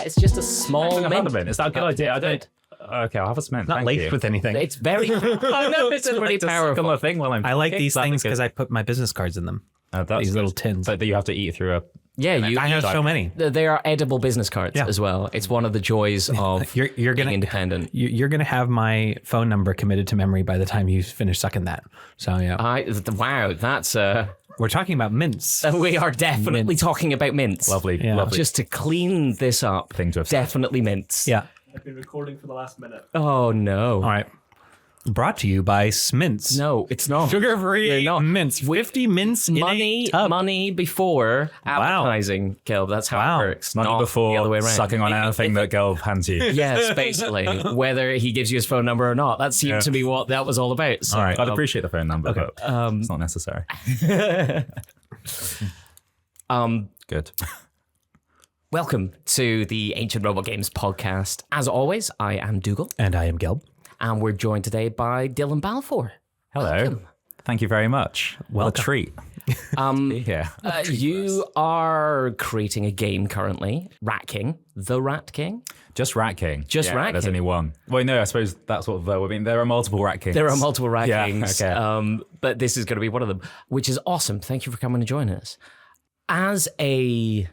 it's just a small mint. Is that a good idea? I don't. Okay, I'll have a mint. Not laced with anything. It's very. I know it's pretty powerful. Thing while I like these things because I put my business cards in them. These little tins. But you have to eat through a. Yeah, I have so many. They are edible business cards as well. It's one of the joys of you're being independent. You're gonna have my phone number committed to memory by the time you finish sucking that. So yeah. Wow, that's We're talking about mints. We are definitely talking about mints. Lovely. Just to clean this up. Thing to have said. Definitely mints. Yeah. I've been recording for the last minute. Oh no. All right. Brought to you by Smints. No, it's not. Sugar-free mints. 50 mints in a tub. Money before advertising, Gelb. That's how it works. Money not before the other way around. sucking on anything that Gelb hands you. Yes, basically. Whether he gives you his phone number or not. That seemed to be what that was all about. So, All right. I'd appreciate the phone number, but it's not necessary. Good. Welcome to the Ancient Robot Games podcast. As always, I am Dougal. And I am Gelb. And we're joined today by Dylan Balfour. Hello. Welcome. Thank you very much. What a treat. Yeah. You are creating a game currently, Rat King. The Rat King? Just Rat King. Rat There's King. only one. Well, no, I suppose that's what there are multiple Rat Kings. There are multiple Rat Yeah, Kings, okay. but this is going to be one of them, which is awesome. Thank you for coming and joining us. As a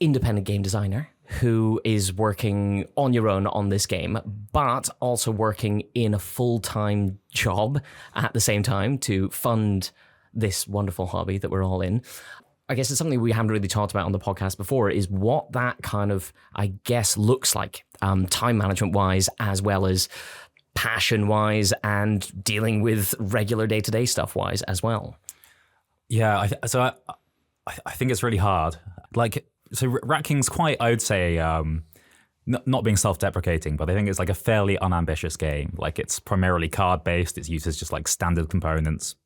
independent game designer who is working on your own on this game, but also working in a full-time job at the same time to fund this wonderful hobby that we're all in. I guess it's something we haven't really talked about on the podcast before is what that kind of, I guess, looks like time management-wise as well as passion-wise and dealing with regular day-to-day stuff-wise as well. Yeah, I think it's really hard. So Rat King's quite, I would say, not being self-deprecating, but I think it's like a fairly unambitious game. Like it's primarily card-based. It uses just like standard components,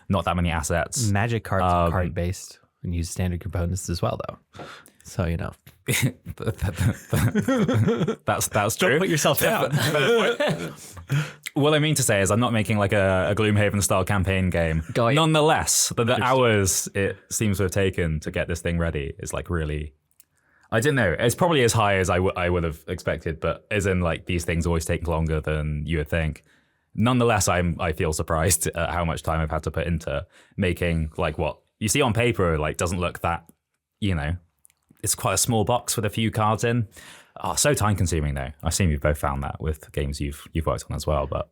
not that many assets. Magic cards are card-based and use standard components as well, though. So, that's true. Don't put yourself down. What I mean to say is I'm not making like a Gloomhaven style campaign game. Got you. Nonetheless, the hours it seems to have taken to get this thing ready is like really, I don't know. It's probably as high as I would have expected, but as in like these things always take longer than you would think. Nonetheless, I feel surprised at how much time I've had to put into making like what you see on paper like doesn't look that, it's quite a small box with a few cards in. Oh, so time consuming though. I assume you've both found that with games you've worked on as well, but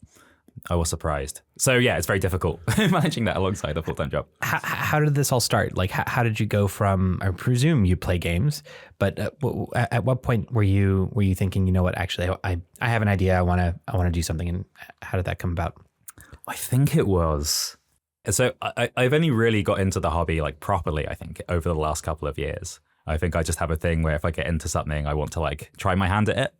I was surprised. So yeah, it's very difficult managing that alongside a full-time job. How did this all start? Like, how did you go from? I presume you play games, but at what point were you thinking, you know what? Actually, I have an idea. I want to do something. And how did that come about? I think it was. So I've only really got into the hobby like properly. I think over the last couple of years. I think I just have a thing where if I get into something, I want to like try my hand at it.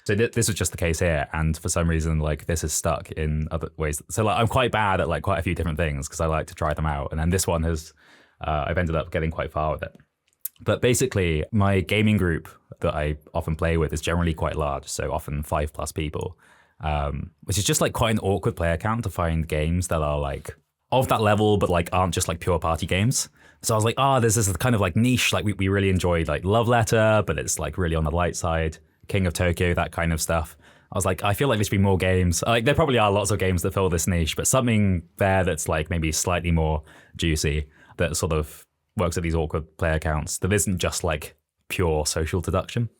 So this was just the case here. And for some reason, like this is stuck in other ways. So like I'm quite bad at like quite a few different things because I like to try them out. And then this one has, I've ended up getting quite far with it. But basically my gaming group that I often play with is generally quite large. So often 5+ people, which is just like quite an awkward player count to find games that are like of that level, but like aren't just like pure party games. So I was like, there's this kind of like niche, like we really enjoyed like Love Letter, but it's like really on the light side, King of Tokyo, that kind of stuff. I was like, I feel like there should be more games. Like there probably are lots of games that fill this niche, but something there that's like maybe slightly more juicy that sort of works at these awkward player counts that isn't just like pure social deduction.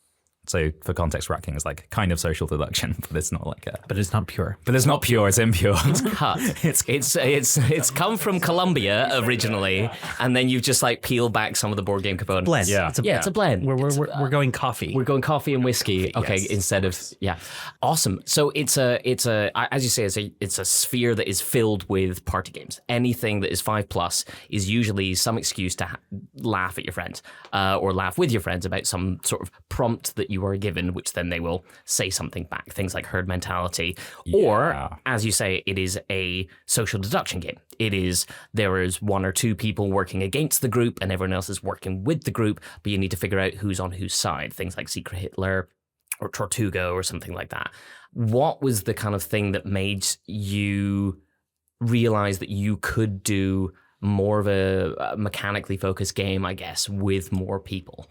So for context, Rat King is like kind of social deduction, but it's not like But it's not pure. But it's not pure. It's impure. It's cut. It's come from Colombia originally, and then you've just like peeled back some of the board game components. Blend. Yeah. It's a blend. We're going coffee. We're going coffee and whiskey. Okay, Yes. instead of awesome. So it's a as you say, it's a sphere that is filled with party games. Anything that is 5+ is usually some excuse to laugh at your friends or laugh with your friends about some sort of prompt that you are given, which then they will say something back. Things like herd mentality, or as you say, it is a social deduction game. There is one or two people working against the group, and everyone else is working with the group, but you need to figure out who's on whose side. Things like Secret Hitler or Tortuga or something like that. What was the kind of thing that made you realize that you could do more of a mechanically focused game, I guess, with more people?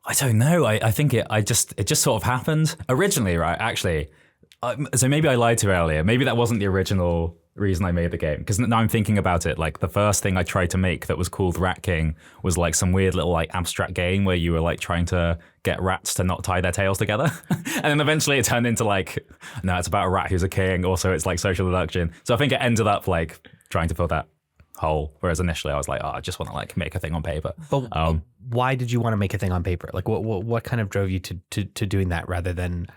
I don't know. I think it just sort of happened originally, right? Actually, so maybe I lied to you earlier. Maybe that wasn't the original reason I made the game, because now I'm thinking about it. Like the first thing I tried to make that was called Rat King was like some weird little like abstract game where you were like trying to get rats to not tie their tails together, and then eventually it turned into like, no, it's about a rat who's a king. Also, it's like social deduction. So I think it ended up like trying to fill that hole. Whereas initially I was like, oh, I just want to like make a thing on paper. But why did you want to make a thing on paper? Like what kind of drove you to doing that rather than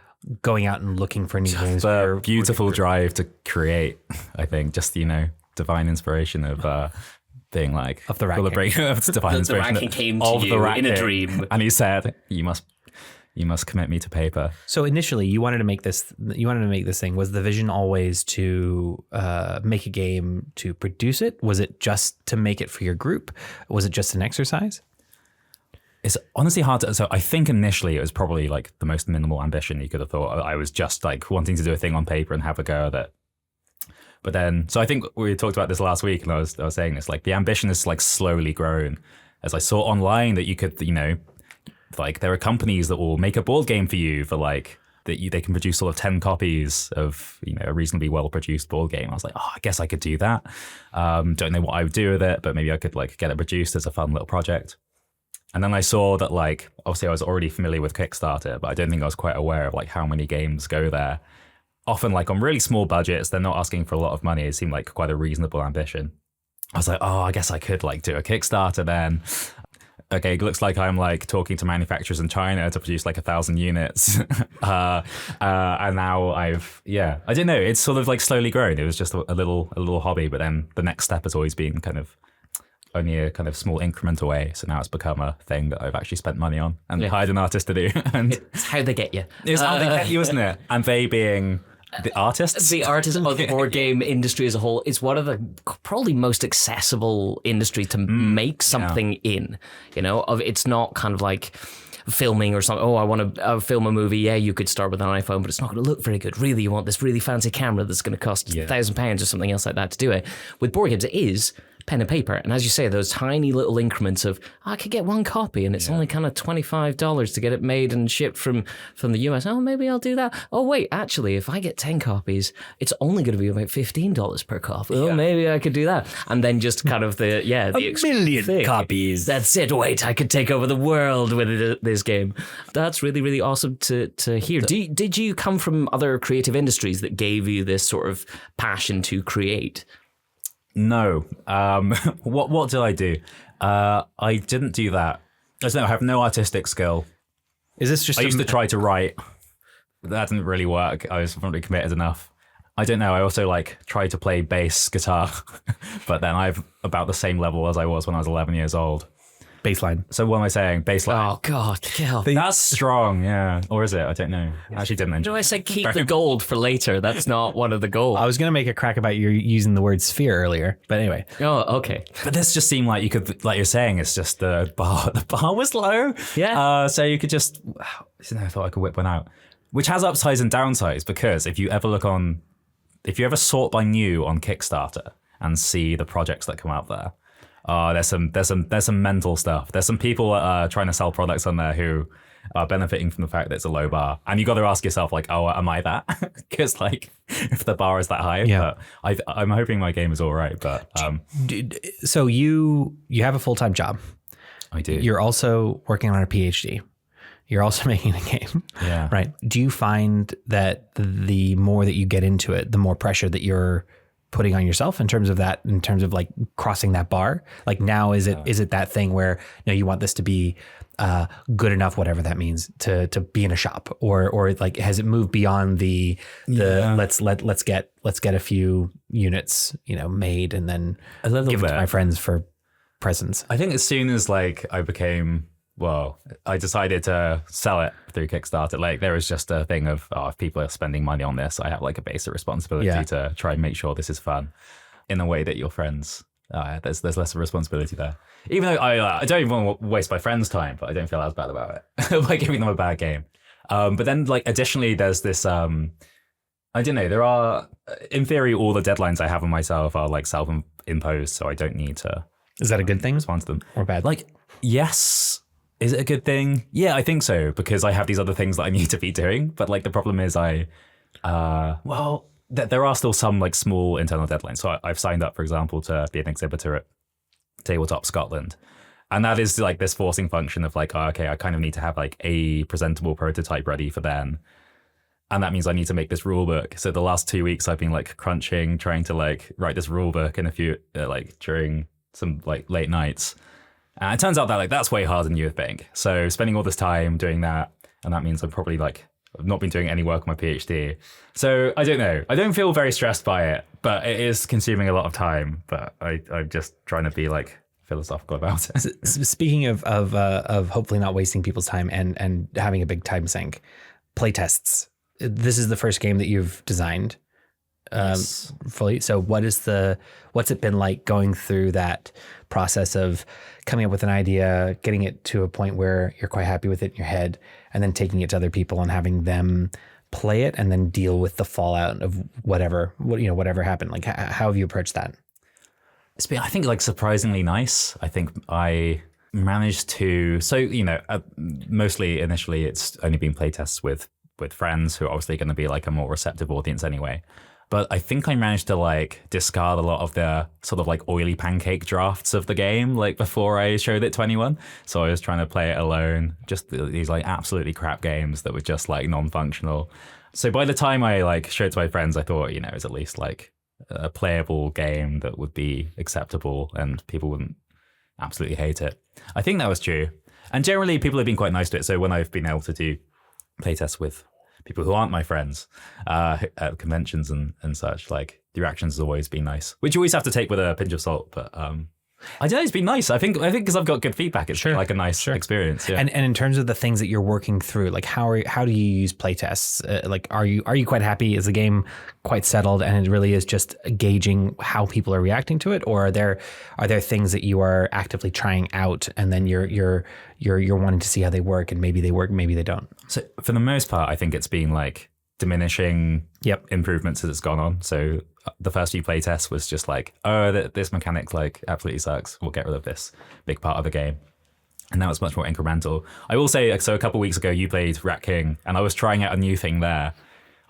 going out and looking for new games? The beautiful drive to create, I think, just, divine inspiration of being like of the Rat King. Divine the Rat King came to you in a dream, and he said, you must commit me to paper. So initially you wanted to make this thing. Was the vision always to make a game to produce it? Was it just to make it for your group? Was it just an exercise? It's honestly hard to. So I think initially it was probably like the most minimal ambition you could have thought. I was just like wanting to do a thing on paper and have a go at it. But then, so I think we talked about this last week, and I was saying this, like the ambition has like slowly grown as I saw online that you could, like there are companies that will make a board game for you for like they can produce sort of 10 copies of a reasonably well produced board game. I was like, oh, I guess I could do that. Don't know what I would do with it, but maybe I could like get it produced as a fun little project. And then I saw that, like, obviously I was already familiar with Kickstarter, but I don't think I was quite aware of like how many games go there. Often like on really small budgets, they're not asking for a lot of money. It seemed like quite a reasonable ambition. I was like, oh, I guess I could like do a Kickstarter then. Okay, it looks like I'm like talking to manufacturers in China to produce like 1,000 units. And now I don't know. It's sort of like slowly grown. It was just a little hobby, but then the next step has always been kind of only a kind of small increment away. So now it's become a thing that I've actually spent money on and hired an artist to do. And it's how they get you. It's how they get you, isn't it? And they being the artists? The artists of the board game industry as a whole is one of the probably most accessible industry to make something in. It's not kind of like filming or something. Oh, I want to film a movie. Yeah, you could start with an iPhone, but it's not going to look very good. Really, you want this really fancy camera that's going to cost £1,000 or something else like that to do it. With board games, it is pen and paper. And as you say, those tiny little increments of, I could get one copy and it's only kind of $25 to get it made and shipped from the US. Oh, maybe I'll do that. Oh, wait, actually, if I get 10 copies, it's only going to be about $15 per copy. Oh, maybe I could do that. And then just kind of the million copies. That's it. Wait, I could take over the world with this game. That's really, really awesome to hear. Did you come from other creative industries that gave you this sort of passion to create? No. What did I do? I didn't do that. I have no artistic skill. Is this just? I used to try to write, but that didn't really work. I was probably committed enough. I don't know. I also like tried to play bass guitar, but then I'm about the same level as I was when I was 11 years old. Baseline. So what am I saying? Baseline. Oh God, that's strong. Yeah, or is it? I don't know. I actually didn't enjoy. I said keep the gold for later. That's not one of the goals. I was gonna make a crack about you using the word sphere earlier, but anyway. Oh, okay. But this just seemed like you could, like you're saying, it's just the bar. The bar was low. Yeah. So you could just. I thought I could whip one out, which has upsides and downsides because if you ever sort by new on Kickstarter and see the projects that come out there. There's some mental stuff. There's some people trying to sell products on there who are benefiting from the fact that it's a low bar, and you got to ask yourself like, oh, am I that? Because like, if the bar is that high, but I'm hoping my game is all right. But so you have a full-time job. I do. You're also working on a PhD. You're also making a game. Yeah. Right. Do you find that the more that you get into it, the more pressure that you're putting on yourself in terms of like crossing that bar? Like now, is it that thing where you want this to be good enough, whatever that means, to be in a shop, or like has it moved beyond the let's get a few units made and then give it to my friends for presents? I think as soon as like I decided to sell it through Kickstarter. Like there was just a thing of, if people are spending money on this, I have like a basic responsibility to try and make sure this is fun in a way that your friends, there's less of a responsibility there. Even though I don't even want to waste my friends' time, but I don't feel as bad about it, like giving them a bad game. But then like additionally, there's this, I don't know, there are, in theory, all the deadlines I have on myself are like self-imposed, so I don't need to. Is that a good thing? Respond to them. Or bad? Like, yes. Is it a good thing? Yeah, I think so, because I have these other things that I need to be doing. But like the problem is there are still some like small internal deadlines. So I've signed up, for example, to be an exhibitor at Tabletop Scotland. And that is like this forcing function of like, oh, okay, I kind of need to have like a presentable prototype ready for then. And that means I need to make this rule book. So the last 2 weeks I've been like crunching, trying to like write this rule book in a few, like during some like late nights. And it turns out that like that's way harder than you would think. So spending all this time doing that, and that means I'm probably like, I've not been doing any work on my PhD. So I don't know. I don't feel very stressed by it, but it is consuming a lot of time. But I'm just trying to be like philosophical about it. Speaking of hopefully not wasting people's time and having a big time sink, playtests. This is the first game that you've designed fully. So what's it been like going through that process of coming up with an idea, getting it to a point where you're quite happy with it in your head, and then taking it to other people and having them play it and then deal with the fallout of whatever happened? Like, how have you approached that? It's been, I think, like surprisingly nice. I think I managed to, mostly initially it's only been playtests with friends who are obviously going to be like a more receptive audience anyway. But I think I managed to like discard a lot of the sort of like oily pancake drafts of the game like before I showed it to anyone. So I was trying to play it alone, just these like absolutely crap games that were just like non-functional. So by the time I like showed it to my friends, I thought, it was at least like a playable game that would be acceptable and people wouldn't absolutely hate it. I think that was true. And generally people have been quite nice to it. So when I've been able to do playtests with people who aren't my friends at conventions and such, like the reactions has always been nice, which you always have to take with a pinch of salt. But I don't know, it's been nice. I think because I've got good feedback, it's like a nice experience. Yeah. And in terms of the things that you're working through, like how do you use playtests? Like are you quite happy? Is the game quite settled and it really is just gauging how people are reacting to it, or are there things that you are actively trying out and then you're wanting to see how they work, and maybe they work, maybe they don't? So for the most part, I think it's been like diminishing improvements as it's gone on. So the first few playtests was just like, oh, this mechanic like absolutely sucks. We'll get rid of this big part of the game. And now it's much more incremental. I will say, so a couple of weeks ago, you played Rat King, and I was trying out a new thing there.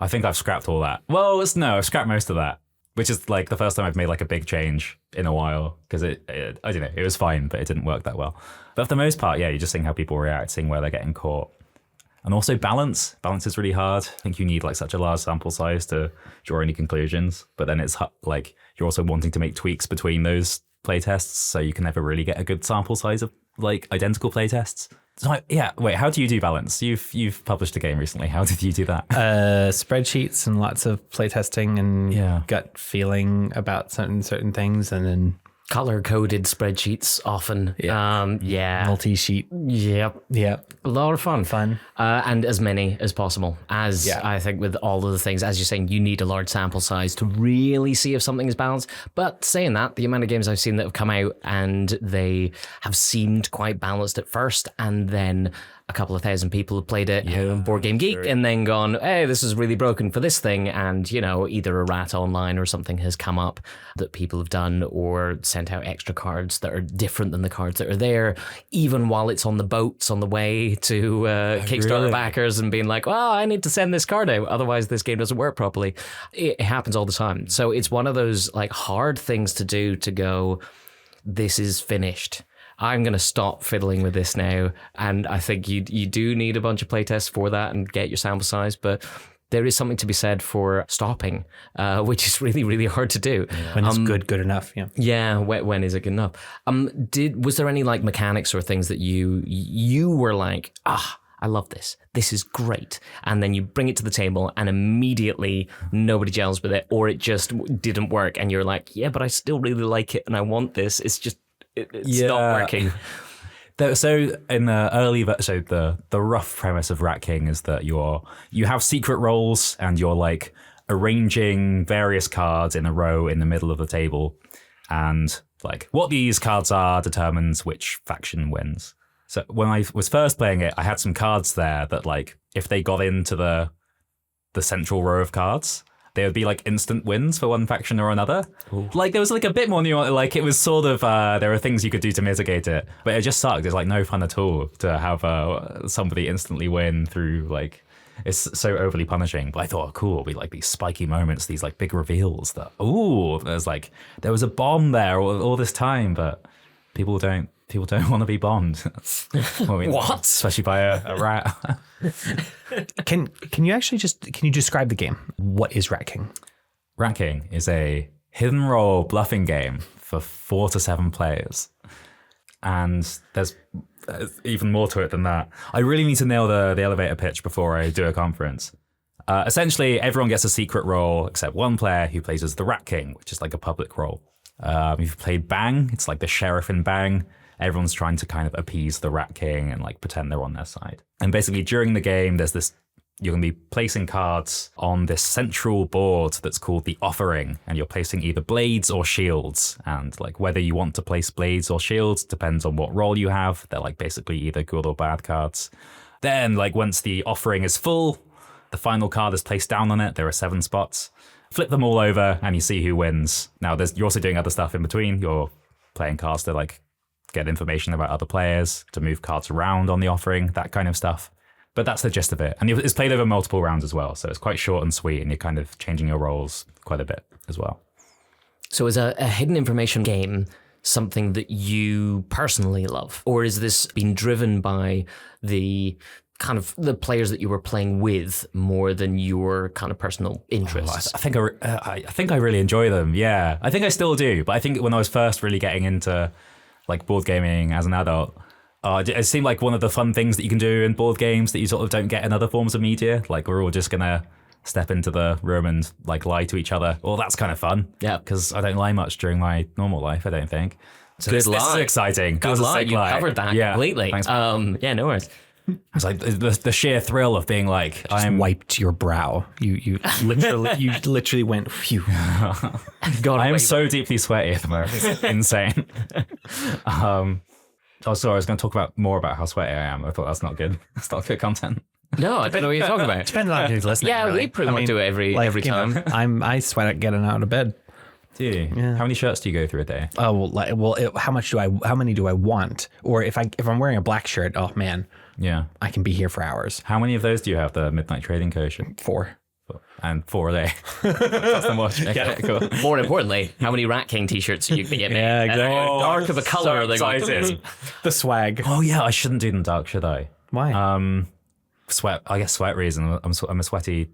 I think I've scrapped all that. Well, I've scrapped most of that, which is like the first time I've made like a big change in a while, because I don't know, it was fine, but it didn't work that well. But for the most part, you're just seeing how people react, seeing where they're getting caught. And also balance. Balance is really hard. I think you need like such a large sample size to draw any conclusions. But then it's like you're also wanting to make tweaks between those playtests, so you can never really get a good sample size of like identical playtests. So wait, how do you do balance? You've published a game recently. How did you do that? Spreadsheets and lots of playtesting and gut feeling about certain things, and then color-coded spreadsheets often. Multi-sheet. Yep. A lot of fun. And as many as possible. I think with all of the things, as you're saying, you need a large sample size to really see if something is balanced. But saying that, the amount of games I've seen that have come out and they have seemed quite balanced at first, and then a couple of thousand people have played it on Board Game Geek and then gone, hey, this is really broken for this thing. And, either a rat online or something has come up that people have done, or sent out extra cards that are different than the cards that are there, even while it's on the boats on the way to Kickstarter backers, and being like, well, I need to send this card out, otherwise this game doesn't work properly. It happens all the time. So it's one of those like hard things to do, to go, this is finished. I'm going to stop fiddling with this now. And I think you do need a bunch of playtests for that and get your sample size. But there is something to be said for stopping, which is really, really hard to do. When it's good enough. Yeah. When is it good enough? Was there any like mechanics or things that you were like, I love this. This is great. And then you bring it to the table and immediately nobody gels with it, or it just didn't work. And you're like, yeah, but I still really like it and I want this. It's just, it's not working. So in the early, so the rough premise of Rat King is that you have secret roles and you're like arranging various cards in a row in the middle of the table, and like what these cards are determines which faction wins. So when I was first playing it, I had some cards there that like if they got into the central row of cards, they would be like instant wins for one faction or another. Like there was like a bit more nuance. Like it was sort of there were things you could do to mitigate it, but it just sucked. It's like no fun at all to have somebody instantly win through like. It's so overly punishing, but I thought, oh, cool, it'll be like these spiky moments, these like big reveals that, there was a bomb there all this time, but people don't want to be bombed. What? Especially by a rat. Can you describe the game? What is Rat King? Rat King is a hidden role bluffing game for 4 to 7 players. And there's even more to it than that. I really need to nail the elevator pitch before I do a conference. Essentially, everyone gets a secret role except one player who plays as the Rat King, which is like a public role. If you've played Bang, it's like the sheriff in Bang. Everyone's trying to kind of appease the Rat King and like pretend they're on their side. And basically during the game, you're going to be placing cards on this central board that's called the Offering, and you're placing either blades or shields. And like whether you want to place blades or shields depends on what role you have. They're like basically either good or bad cards. Then like once the Offering is full, the final card is placed down on it. There are 7 spots. Flip them all over and you see who wins. Now you're also doing other stuff in between. You're playing cards to like get information about other players, to move cards around on the Offering, that kind of stuff. But that's the gist of it. And it's played over multiple rounds as well. So it's quite short and sweet, and you're kind of changing your roles quite a bit as well. So is a hidden information game something that you personally love? Or is this being driven by the kind of the players that you were playing with more than your kind of personal interests? I think I really enjoy them. Yeah, I think I still do. But I think when I was first really getting into like board gaming as an adult, it seemed like one of the fun things that you can do in board games that you sort of don't get in other forms of media. Like we're all just gonna step into the room and like lie to each other. Well, that's kind of fun. Yeah, because I don't lie much during my normal life, I don't think. So this is exciting. Good lie. You covered that completely. Thanks. Yeah, no worries. It's like the sheer thrill of being like, Wiped your brow. You literally went, phew. God, I am so deeply sweaty at the moment. It's insane. Sorry, I was going to talk more about how sweaty I am. I thought that's not good. That's not good content. No, I don't know what you're talking about. Depends on who's listening. Yeah, really. we pretty much do it every time. I sweat at getting out of bed. Do you? Yeah. How many shirts do you go through a day? Oh how many do I want? Or if I'm wearing a black shirt, oh man, yeah, I can be here for hours. How many of those do you have? The midnight trading quotient? 4. And 4 a day. That's the most. Okay, cool. More importantly, how many Rat King t-shirts are you going to get? Yeah, exactly. Dark of a color. The swag. Oh yeah, I shouldn't do them dark, should I? Why? Sweat. I guess sweat reason. I'm a sweaty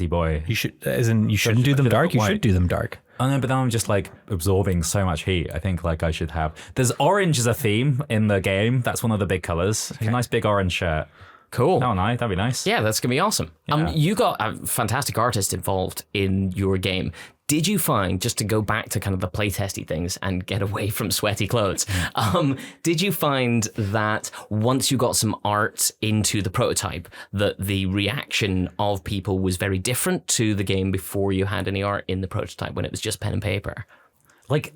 boy. You shouldn't do them dark. You should do them dark. I know, but now I'm just like absorbing so much heat. I think like I should have. There's orange as a theme in the game. That's one of the big colors. Okay. A nice big orange shirt. Cool. Oh, nice. That'd be nice. Yeah, that's going to be awesome. Yeah. You got a fantastic artist involved in your game. Did you find, just to go back to kind of the playtesty things and get away from sweaty clothes, did you find that once you got some art into the prototype, that the reaction of people was very different to the game before you had any art in the prototype, when it was just pen and paper? Like,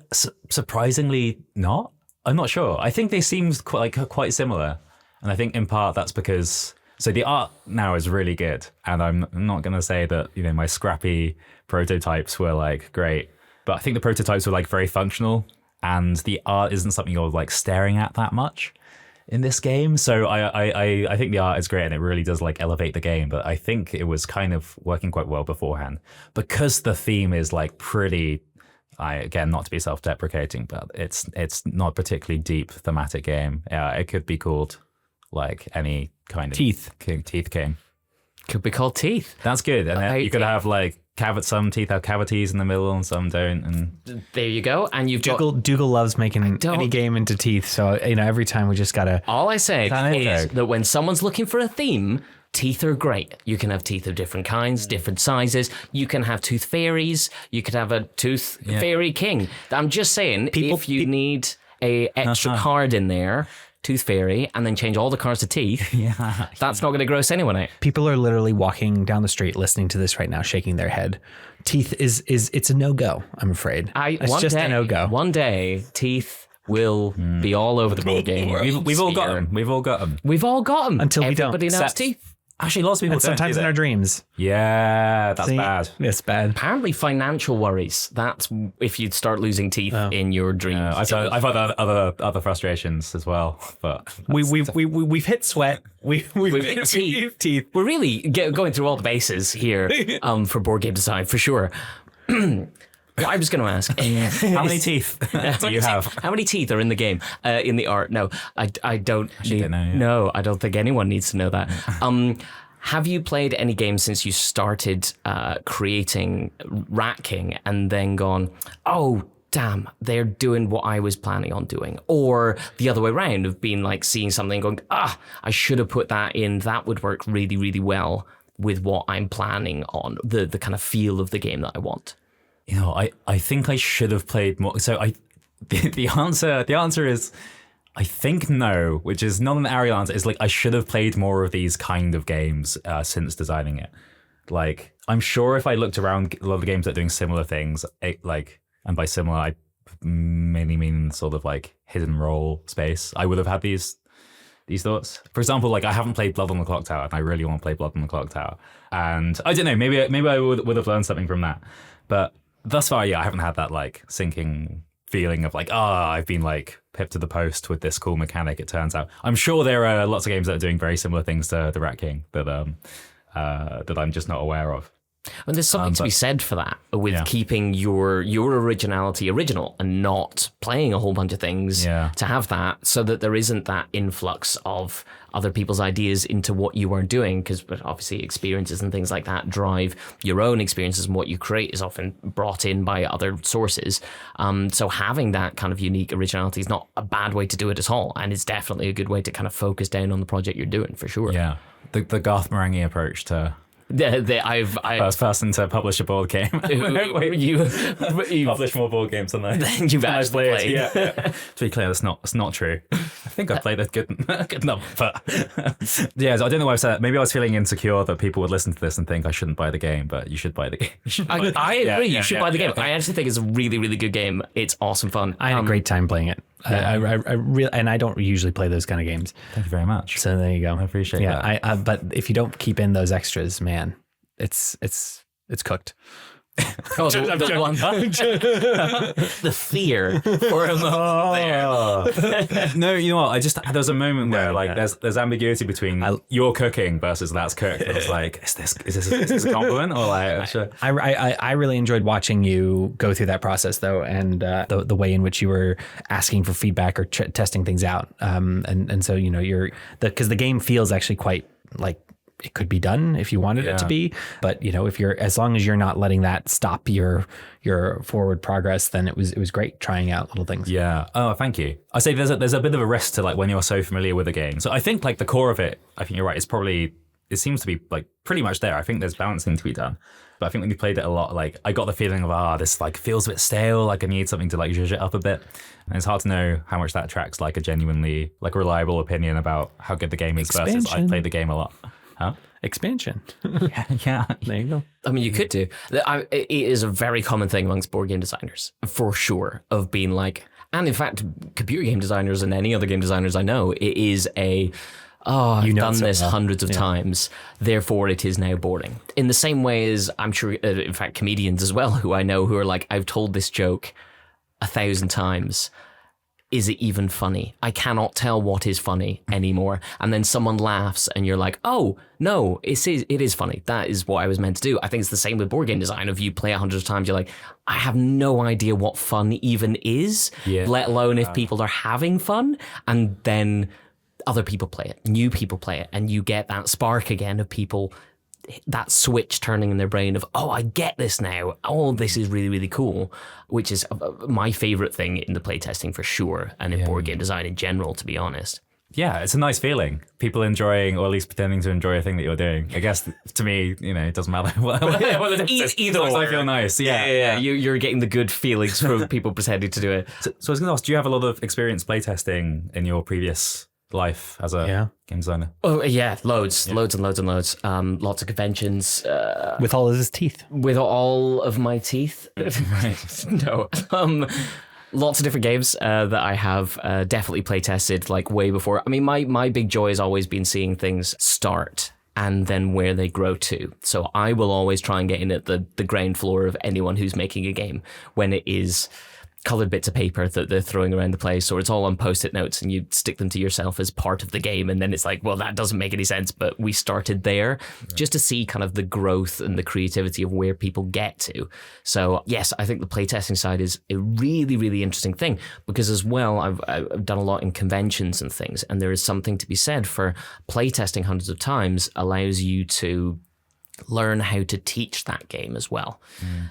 surprisingly not. I'm not sure. I think they seemed quite similar. And I think in part that's because, so the art now is really good. And I'm not going to say that, my scrappy prototypes were like great, but I think the prototypes were like very functional, and the art isn't something you're like staring at that much in this game. So I think the art is great and it really does like elevate the game. But I think it was kind of working quite well beforehand because the theme is like pretty, again, not to be self-deprecating, but it's not a particularly deep thematic game. It could be called like any kind of Teeth King. Could be called Teeth. That's good. And then you could have like some teeth have cavities in the middle and some don't. And there you go. And you've Dougal loves making any game into teeth. So, every time we just got to... All I say is that when someone's looking for a theme, teeth are great. You can have teeth of different kinds, different sizes. You can have tooth fairies. You could have a tooth fairy king. I'm just saying, if you need a extra card in there... Tooth fairy, and then change all the cards to teeth. That's not going to gross anyone out. People are literally walking down the street listening to this right now, shaking their head. Teeth it's a no-go, I'm afraid. It's just a no-go. One day, teeth will be all over the board game. We've all got them. We've all got them. We've all got them. Until we Everybody don't. knows teeth. Actually, lots of people And don't sometimes do in that. our dreams. Yeah, that's See? bad. It's bad. Apparently, financial worries. That's if you'd start losing teeth in your dreams. I've had other frustrations as well, but We've hit sweat. We've hit teeth. We're really going through all the bases here for board game design, for sure. Well, I was going to ask, how many teeth do you have? How many teeth are in the game, in the art? No, I don't. don't know, yeah. No, I don't think anyone needs to know that. Have you played any games since you started creating Rat King and then gone, oh, damn, they're doing what I was planning on doing? Or the other way around, of being like seeing something and going, I should have put that in. That would work really, really well with what I'm planning on, the kind of feel of the game that I want. You know, I think I should have played more. So the answer is, I think no, which is not an Ariel answer. It's like I should have played more of these kind of games since designing it. Like, I'm sure if I looked around a lot of the games that are doing similar things, and by similar I mainly mean sort of like hidden role space, I would have had these thoughts. For example, like I haven't played Blood on the Clock Tower, and I really want to play Blood on the Clock Tower. And I don't know, maybe I would have learned something from that. But thus far, yeah, I haven't had that like sinking feeling of like, I've been like pipped to the post with this cool mechanic, it turns out. I'm sure there are lots of games that are doing very similar things to the Rat King that I'm just not aware of. And there's something to be said for that, with keeping your originality original and not playing a whole bunch of things to have that, so that there isn't that influx of other people's ideas into what you are doing, because obviously experiences and things like that drive your own experiences, and what you create is often brought in by other sources. So having that kind of unique originality is not a bad way to do it at all, and it's definitely a good way to kind of focus down on the project you're doing, for sure. Yeah, the Garth Marenghi approach to I've first person to publish a board game. you Publish more board games than you've actually played. Yeah. To be clear, that's not true. I think I played it good enough, but yeah, so I don't know why I said that. Maybe I was feeling insecure that people would listen to this and think I shouldn't buy the game, but you should buy the game. I agree. You should buy the game. I actually think it's a really, really good game. It's awesome fun. I had a great time playing it. I really, and I don't usually play those kind of games. Thank you very much. So there you go. I appreciate that. Yeah, but if you don't keep in those extras, man, it's cooked. Oh, the one, the fear for a moment there. No, you know what? There's a moment where like there's ambiguity between you're cooking versus that's cooked. I was like, is this a compliment or like? Sure. I really enjoyed watching you go through that process though, and the way in which you were asking for feedback or testing things out. And so because the game feels actually quite like it could be done if you wanted it to be, but as long as you're not letting that stop your forward progress, then it was great trying out little things. Yeah. Oh, thank you. I say there's a bit of a risk to like when you're so familiar with a game. So I think like the core of it, I think you're right. It seems to be like pretty much there. I think there's balancing to be done. But I think when you played it a lot, like I got the feeling of this like feels a bit stale. Like I need something to like zhuzh it up a bit. And it's hard to know how much that tracks like a genuinely like reliable opinion about how good the game is versus I've played the game a lot. Huh? Expansion. Yeah. There you go. I mean, you could do. It is a very common thing amongst board game designers, for sure, of being like, and in fact, computer game designers and any other game designers I know, it is I've done this hundreds of times, therefore it is now boring. In the same way as I'm sure, in fact, comedians as well, who I know who are like, I've told this joke 1,000 times. Is it even funny? I cannot tell what is funny anymore. And then someone laughs and you're like, oh, no, it is funny. That is what I was meant to do. I think it's the same with board game design. If you play 100 times, you're like, I have no idea what fun even is, let alone if people are having fun. And then other people play it, new people play it, and you get that spark again of people, that switch turning in their brain of, oh, I get this now. Oh, this is really, really cool, which is my favorite thing in the playtesting for sure, and in board game design in general, to be honest. Yeah, it's a nice feeling. People enjoying, or at least pretending to enjoy a thing that you're doing. I guess to me, it doesn't matter. Either I feel nice. Yeah. You're getting the good feelings from people pretending to do it. So I was going to ask, do you have a lot of experience playtesting in your previous life as a game designer? Oh yeah, loads and loads. Lots of conventions. With all of his teeth. With all of my teeth. No. Lots of different games that I have definitely play tested like way before. I mean, my big joy has always been seeing things start and then where they grow to. So I will always try and get in at the ground floor of anyone who's making a game when it is colored bits of paper that they're throwing around the place, or it's all on post-it notes and you stick them to yourself as part of the game, and then it's like, well, that doesn't make any sense, but we started there, just to see kind of the growth and the creativity of where people get to. So yes, I think the playtesting side is a really, really interesting thing, because as well, I've done a lot in conventions and things, and there is something to be said for playtesting hundreds of times allows you to learn how to teach that game as well.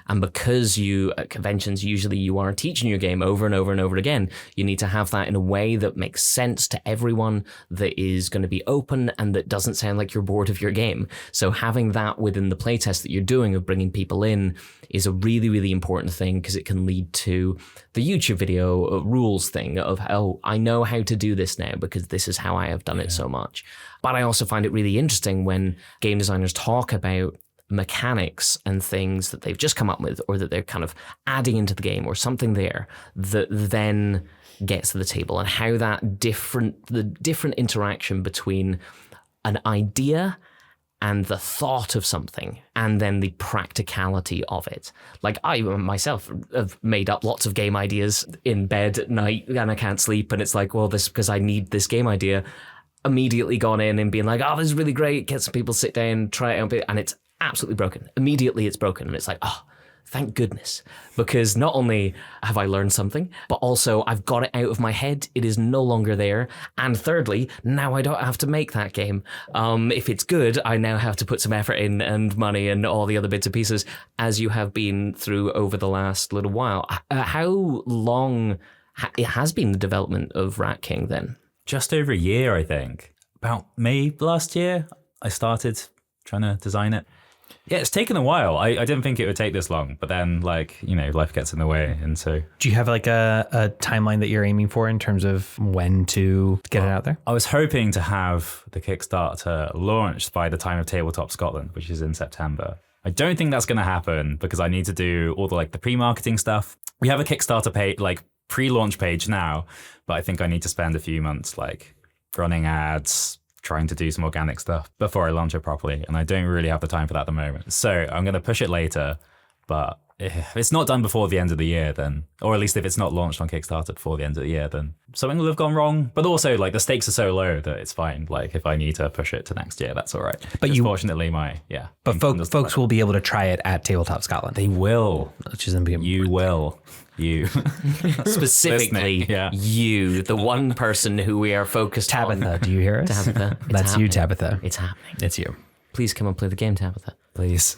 And because you, at conventions, usually you are teaching your game over and over and over again, you need to have that in a way that makes sense to everyone, that is going to be open, and that doesn't sound like you're bored of your game. So having that within the playtest that you're doing of bringing people in is a really, really important thing, because it can lead to the YouTube video rules thing of, oh, I know how to do this now because this is how I have done it so much. But I also find it really interesting when game designers talk about mechanics and things that they've just come up with, or that they're kind of adding into the game, or something there that then gets to the table, and how the different interaction between an idea and the thought of something, and then the practicality of it. Like I myself have made up lots of game ideas in bed at night, and I can't sleep, and it's like, well, this because I need this game idea. Immediately gone in and being like, oh, this is really great. Get some people, sit down, try it out, and it's absolutely broken. Immediately it's broken, and it's like, oh, thank goodness. Because not only have I learned something, but also I've got it out of my head. It is no longer there. And thirdly, now I don't have to make that game. If it's good, I now have to put some effort in and money and all the other bits and pieces, as you have been through over the last little while. How long it has been the development of Rat King then? Just over a year, I think. About May last year, I started trying to design it. Yeah, it's taken a while. I didn't think it would take this long, but then, like, you know, life gets in the way. And so... Do you have like a timeline that you're aiming for in terms of when to get it out there? I was hoping to have the Kickstarter launched by the time of Tabletop Scotland, which is in September. I don't think that's going to happen, because I need to do all the pre-marketing stuff. We have a Kickstarter page, pre-launch page now, but I think I need to spend a few months running ads, trying to do some organic stuff before I launch it properly, and I don't really have the time for that at the moment. So I'm going to push it later, but if it's not done before the end of the year, then, or at least if it's not launched on Kickstarter before the end of the year, then something will have gone wrong. But also, the stakes are so low that it's fine. If I need to push it to next year, that's all right. But fortunately, But folks will be able to try it at Tabletop Scotland. They will. Which is important. You will. You. Specifically, you, the one person who we are focused on. Tabitha, do you hear us? Tabitha. That's happening. you, Tabitha. It's happening. It's you. Please come and play the game, Tabitha. Please.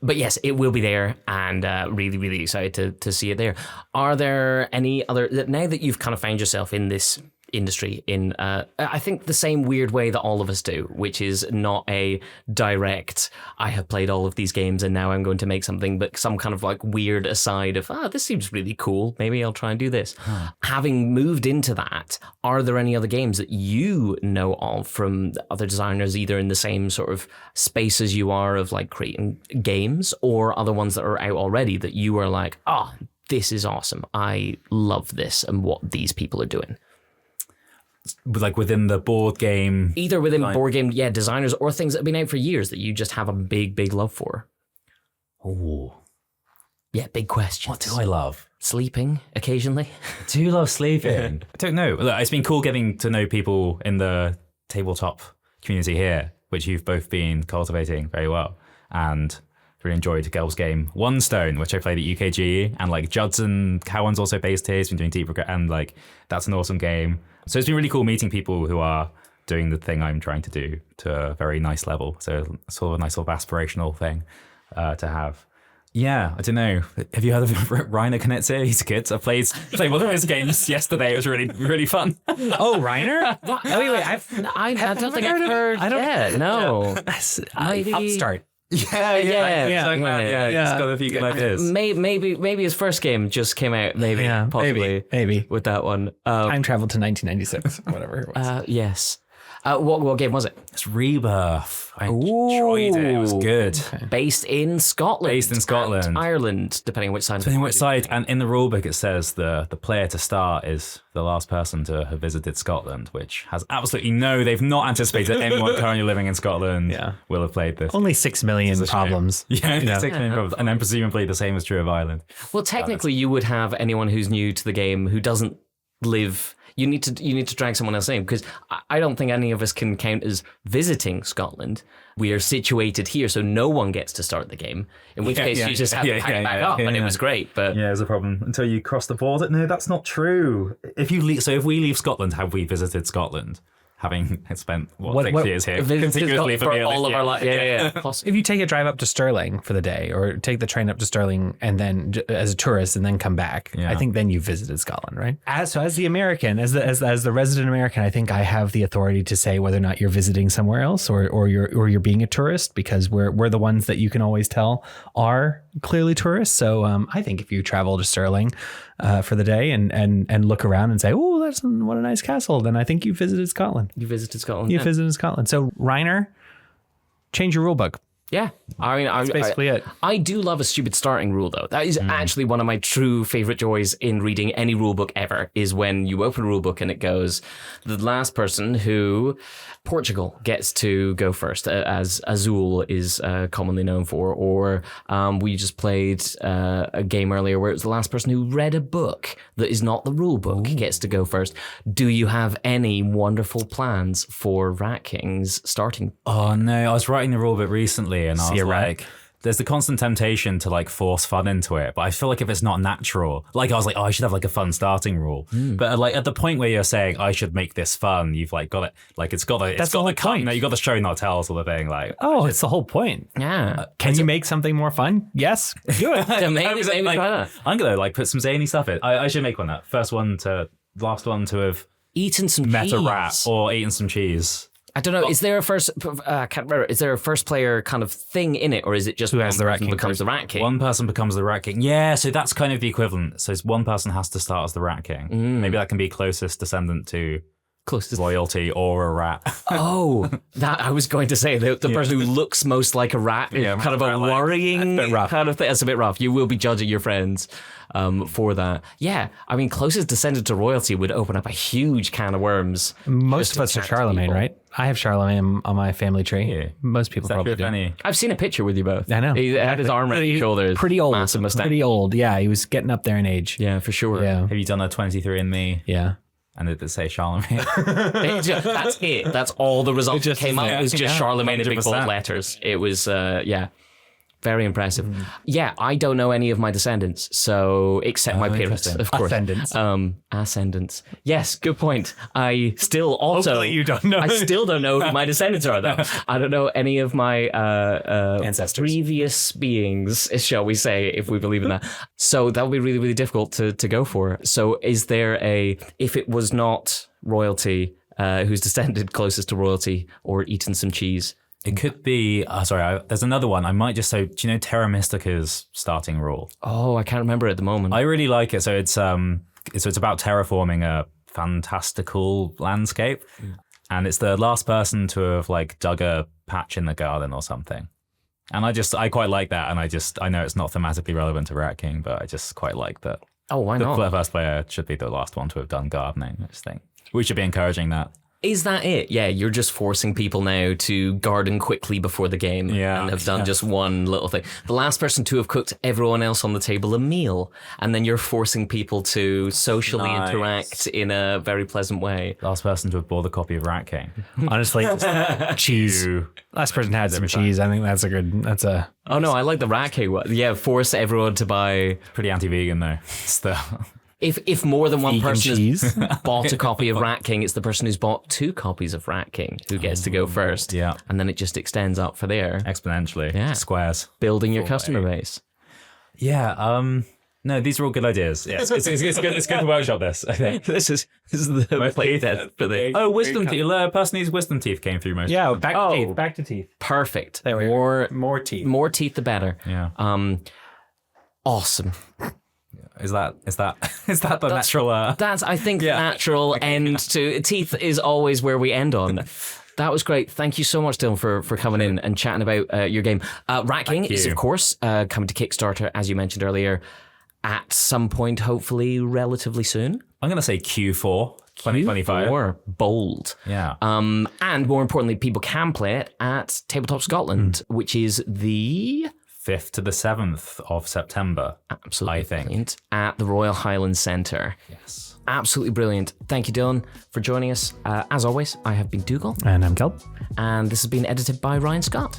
But yes, it will be there, and really, really excited to see it there. Are there any other, now that you've kind of found yourself in this industry in, I think, the same weird way that all of us do, which is not a direct, I have played all of these games and now I'm going to make something, but some kind of weird aside of, this seems really cool, maybe I'll try and do this. Having moved into that, are there any other games that you know of from other designers, either in the same sort of space as you are of creating games, or other ones that are out already that you are like, this is awesome, I love this and what these people are doing? Within the board game, either within board game designers, or things that have been out for years that you just have a big love for. Oh yeah, big questions. What do I love? Sleeping occasionally. I do love sleeping. I don't know. Look, it's been cool getting to know people in the tabletop community here, which you've both been cultivating very well, and really enjoyed Gelb's game One Stone, which I played at UKGE, and Judson Cowan's also based here. He's been doing Deep Regret, and that's an awesome game. So it's been really cool meeting people who are doing the thing I'm trying to do to a very nice level. So sort of a nice sort of aspirational thing to have. Yeah, I don't know. Have you heard of Reiner Knetzer? He's good. I played one of his games yesterday. It was really, really fun. Oh, Reiner? What? Oh, wait. I don't think I've heard. I don't. Yeah, no. Upstart. Yeah. He's got a few good ideas. Maybe his first game just came out. Possibly maybe with that one. Time travel to 1996, whatever it was. Yes. What game was it? It's Rebirth. I enjoyed it. It was good. Based in Scotland. Based in Scotland. And Ireland, depending on which side. Depending on which side. And in the rulebook, it says the player to start is the last person to have visited Scotland, which has absolutely they've not anticipated anyone currently living in Scotland will have played this. Only 6 million problems. Yeah, 6 million problems. And then presumably the same is true of Ireland. Well, technically, you would have anyone who's new to the game who doesn't live. You need to drag someone else in, because I don't think any of us can count as visiting Scotland. We are situated here, so no one gets to start the game. In which case, you just have to pack back up, and it was great. But yeah, there's a problem until you cross the border. No, that's not true. If we leave Scotland, have we visited Scotland? Having spent 6 years here continuously for all of our life. Yeah. If you take a drive up to Stirling for the day, or take the train up to Stirling and then as a tourist and then come back, I think then you've visited Scotland, right? As the American, as the resident American, I think I have the authority to say whether or not you're visiting somewhere else or you're being a tourist, because we're the ones that you can always tell are clearly tourists. So I think if you travel to Stirling for the day and look around and say, oh, what a nice castle, then I think you visited Scotland. You visited Scotland. You visited Scotland. So Reiner, change your rule book. Yeah, I mean, That's basically it. I do love a stupid starting rule, though. That is actually one of my true favorite joys in reading any rule book ever, is when you open a rule book and it goes, the last person who Portugal gets to go first, as Azul is commonly known for. Or we just played a game earlier where it was the last person who read a book that is not the rule book gets to go first. Do you have any wonderful plans for Rat King's starting? Oh no, I was writing the rule book recently and I was like, there's the constant temptation to like force fun into it, but I feel like if it's not natural, like I was like, oh, I should have like a fun starting rule. But like at the point where you're saying I should make this fun, you've like got it, like it's got the point. You got the show not tell sort of thing. Like, it's the whole point. Yeah. Can you make something more fun? Yes. Do it. Maybe try that. I'm gonna like put some zany stuff in. I should make one that last one to have eaten some met cheese. a rat or eaten some cheese. I don't know. Is there a first? I can't remember. Is there a first player kind of thing in it, or is it just who has the Rat King becomes the Rat King? One person becomes the Rat King. Yeah, so that's kind of the equivalent. So one person has to start as the Rat King. Maybe that can be closest descendant to loyalty or a rat. That I was going to say the person who looks most like a rat. Kind of a worrying kind of thing. That's a bit rough. You will be judging your friends for that. Yeah, I mean, closest descendant to royalty would open up a huge can of worms. Most of us are Charlemagne, right? I have Charlemagne on my family tree. Yeah. Most people probably do. I've seen a picture with you both. I know. He had his arm around his shoulders. Pretty old. Massive mustache. Pretty old. Yeah, he was getting up there in age. Yeah, for sure. Yeah. Have you done a 23andMe? Yeah. And did it say Charlemagne? That's it. That's all the results that came up. It was just Charlemagne in big bold letters. It was, very impressive. Yeah, I don't know any of my descendants, so except my parents, of course. Ascendants. Yes, good point. I still also Hopefully you don't know. I still don't know who my descendants are, though. I don't know any of my ancestors, previous beings, shall we say, if we believe in that. So that would be really, really difficult to go for. So is there if it was not royalty, who's descended closest to royalty or eaten some cheese? It could be. There's another one. I might just say, do you know Terra Mystica's starting rule? Oh, I can't remember at the moment. I really like it. So it's about terraforming a fantastical landscape, and it's the last person to have like dug a patch in the garden or something. And I quite like that. And I know it's not thematically relevant to Rat King, but I just quite like that. Oh, why not? The first player should be the last one to have done gardening. I just think we should be encouraging that. Is that it? Yeah, you're just forcing people now to garden quickly before the game and have done just one little thing. The last person to have cooked everyone else on the table a meal, and then you're forcing people to socially interact in a very pleasant way. Last person to have bought a copy of Rat King. Honestly, cheese. Last person had some cheese. I think that's a... Oh no, I like the Rat King one. Yeah, force everyone to buy... Pretty anti-vegan though. Still... If more than one Vegan person cheese. has bought a copy of Rat King, it's the person who's bought 2 copies of Rat King who gets to go first. Yeah. And then it just extends up for there. Exponentially. Yeah. Squares. Building your customer base. Yeah. No, these are all good ideas. Yeah, it's good to workshop this, I think. This is the play test for the... Oh, wisdom teeth. Person whose wisdom teeth came through most. Yeah, back to teeth. Perfect. There we go. More teeth. More teeth, the better. Yeah. Awesome. Is that the natural? That's I think natural end to teeth is always where we end on. That was great. Thank you so much, Dylan, for coming in and chatting about your game. Rat King is, of course, coming to Kickstarter, as you mentioned earlier, at some point, hopefully relatively soon. I'm going to say Q4 2025. Q4, bold. Yeah. And more importantly, people can play it at Tabletop Scotland, which is the 5th to the 7th of September. Absolutely I think. brilliant, at the Royal Highland Centre. Yes. Absolutely brilliant. Thank you, Dylan, for joining us. As always, I have been Dougal. And I'm Gelb. And this has been edited by Ryan Scott.